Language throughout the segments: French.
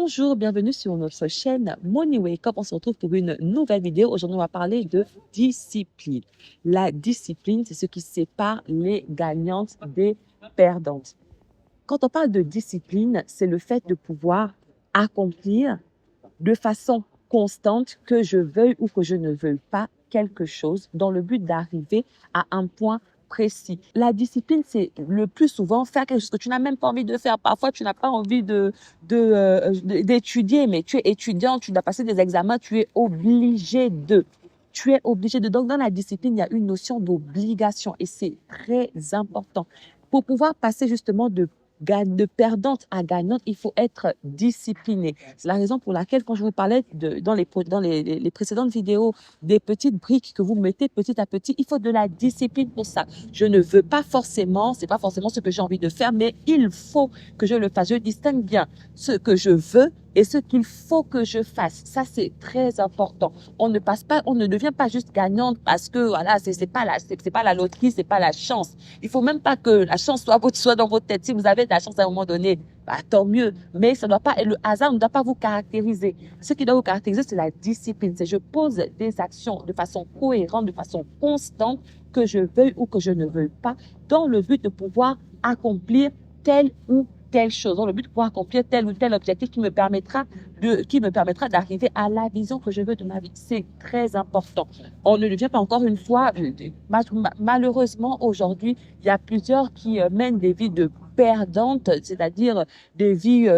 Bonjour, bienvenue sur notre chaîne Money Wake Up. On se retrouve pour une nouvelle vidéo. Aujourd'hui, on va parler de discipline. La discipline, c'est ce qui sépare les gagnantes des perdantes. Quand on parle de discipline, c'est le fait de pouvoir accomplir de façon constante, que je veuille ou que je ne veuille pas, quelque chose dans le but d'arriver à un point précis. La discipline, c'est le plus souvent faire quelque chose que tu n'as même pas envie de faire. Parfois, tu n'as pas envie d'étudier, mais tu es étudiant, tu dois passer des examens, tu es obligé de. Tu es obligé de. Donc, dans la discipline, il y a une notion d'obligation et c'est très important. Pour pouvoir passer justement de perdante à gagnante, il faut être discipliné. C'est la raison pour laquelle, quand je vous parlais dans les précédentes vidéos, des petites briques que vous mettez petit à petit, il faut de la discipline pour ça. Je ne veux pas forcément, c'est pas forcément ce que j'ai envie de faire, mais il faut que je le fasse. Je distingue bien ce que je veux et ce qu'il faut que je fasse. Ça, c'est très important. On ne devient pas juste gagnante parce que, voilà, c'est pas la loterie, c'est pas la chance. Il faut même pas que la chance soit dans votre tête. Si vous avez de la chance à un moment donné, bah, tant mieux. Mais ça doit pas, le hasard ne doit pas vous caractériser. Ce qui doit vous caractériser, c'est la discipline. C'est je pose des actions de façon cohérente, de façon constante, que je veuille ou que je ne veuille pas, dans le but de pouvoir accomplir telle ou telle chose, dans le but de pouvoir accomplir tel ou tel objectif qui me permettra d'arriver à la vision que je veux de ma vie. C'est très important. On ne devient pas, encore une fois, malheureusement, aujourd'hui, il y a plusieurs qui mènent des vies de perdantes, c'est-à-dire des vies,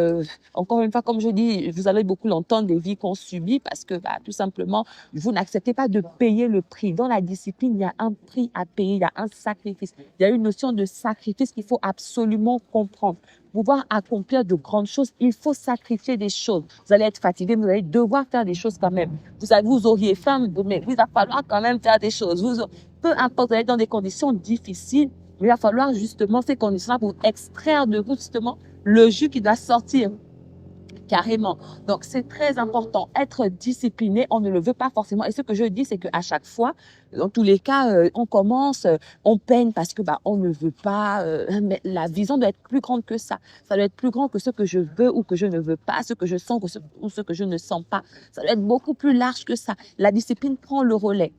encore une fois, comme je dis, vous allez beaucoup l'entendre, des vies qu'on subit parce que, tout simplement, vous n'acceptez pas de payer le prix. Dans la discipline, il y a un prix à payer, il y a un sacrifice. Il y a une notion de sacrifice qu'il faut absolument comprendre. Pouvoir accomplir de grandes choses, il faut sacrifier des choses. Vous allez être fatigué, vous allez devoir faire des choses quand même. Vous auriez faim, mais il va falloir quand même faire des choses. Peu importe, vous allez être dans des conditions difficiles, mais il va falloir justement ces conditions-là pour extraire de vous justement le jus qui doit sortir. Carrément. Donc, c'est très important. Être discipliné, on ne le veut pas forcément. Et ce que je dis, c'est qu'à chaque fois, dans tous les cas, on commence, on peine parce que on ne veut pas. Mais la vision doit être plus grande que ça. Ça doit être plus grand que ce que je veux ou que je ne veux pas, ce que je sens ou ce que je ne sens pas. Ça doit être beaucoup plus large que ça. La discipline prend le relais.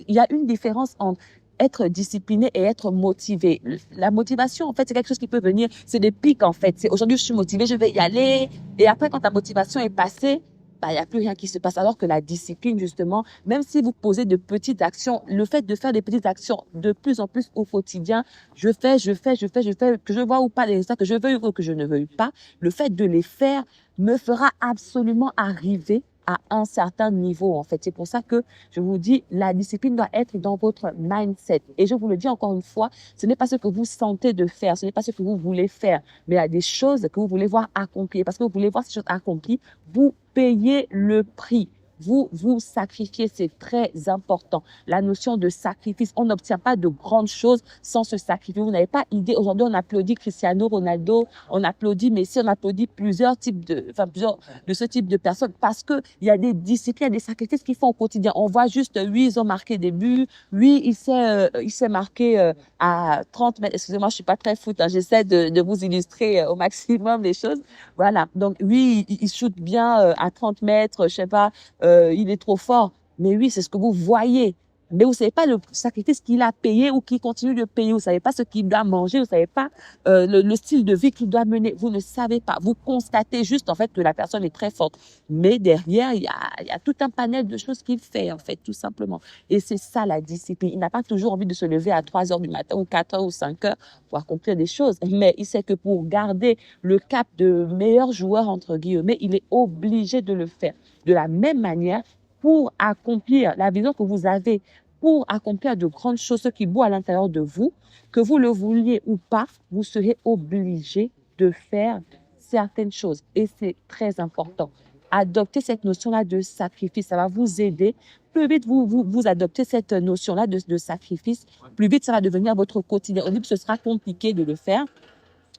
Il y a une différence entre être discipliné et être motivé. La motivation, en fait, c'est quelque chose qui peut venir, c'est des pics, en fait. C'est aujourd'hui, je suis motivée, je vais y aller. Et après, quand ta motivation est passée, il n'y a plus rien qui se passe. Alors que la discipline, justement, même si vous posez de petites actions, le fait de faire des petites actions de plus en plus au quotidien, je fais, que je vois ou pas les résultats, que je veuille ou que je ne veuille pas, le fait de les faire me fera absolument arriver à un certain niveau, en fait. C'est pour ça que je vous dis, la discipline doit être dans votre mindset. Et je vous le dis encore une fois, ce n'est pas ce que vous sentez de faire, ce n'est pas ce que vous voulez faire, mais il y a des choses que vous voulez voir accomplies. Parce que vous voulez voir ces choses accomplies, vous payez le prix. Vous sacrifiez, c'est très important. La notion de sacrifice, on n'obtient pas de grandes choses sans se sacrifier. Vous n'avez pas idée. Aujourd'hui, on applaudit Cristiano Ronaldo, on applaudit Messi, on applaudit plusieurs de ce type de personnes parce que il y a des disciplines, il y a des sacrifices qu'ils font au quotidien. On voit juste, oui, ils ont marqué des buts, oui, il s'est marqué à 30 mètres. Excusez-moi, je suis pas très foot, hein. J'essaie de vous illustrer au maximum les choses. Voilà. Donc, oui, il shoot bien à 30 mètres, je sais pas, il est trop fort. Mais oui, c'est ce que vous voyez. Mais vous savez pas le sacrifice qu'il a payé ou qu'il continue de payer. Vous savez pas ce qu'il doit manger. Vous savez pas le style de vie qu'il doit mener. Vous ne savez pas. Vous constatez juste en fait que la personne est très forte. Mais derrière, il y a tout un panel de choses qu'il fait en fait, tout simplement. Et c'est ça la discipline. Il n'a pas toujours envie de se lever à 3 heures du matin ou 4 heures ou 5 heures pour accomplir des choses. Mais il sait que pour garder le cap de meilleur joueur entre guillemets, il est obligé de le faire. De la même manière, pour accomplir la vision que vous avez, pour accomplir de grandes choses, ce qui boit à l'intérieur de vous, que vous le vouliez ou pas, vous serez obligé de faire certaines choses. Et c'est très important. Adopter cette notion-là de sacrifice, ça va vous aider. Plus vite vous adoptez cette notion-là de sacrifice, plus vite ça va devenir votre quotidien. Au début, ce sera compliqué de le faire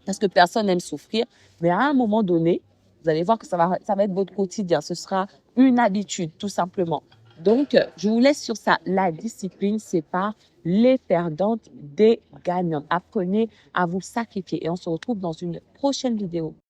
parce que personne n'aime souffrir. Mais à un moment donné, vous allez voir que ça va être votre quotidien. Ce sera une habitude, tout simplement. Donc, je vous laisse sur ça. La discipline sépare les perdantes des gagnantes. Apprenez à vous sacrifier et on se retrouve dans une prochaine vidéo.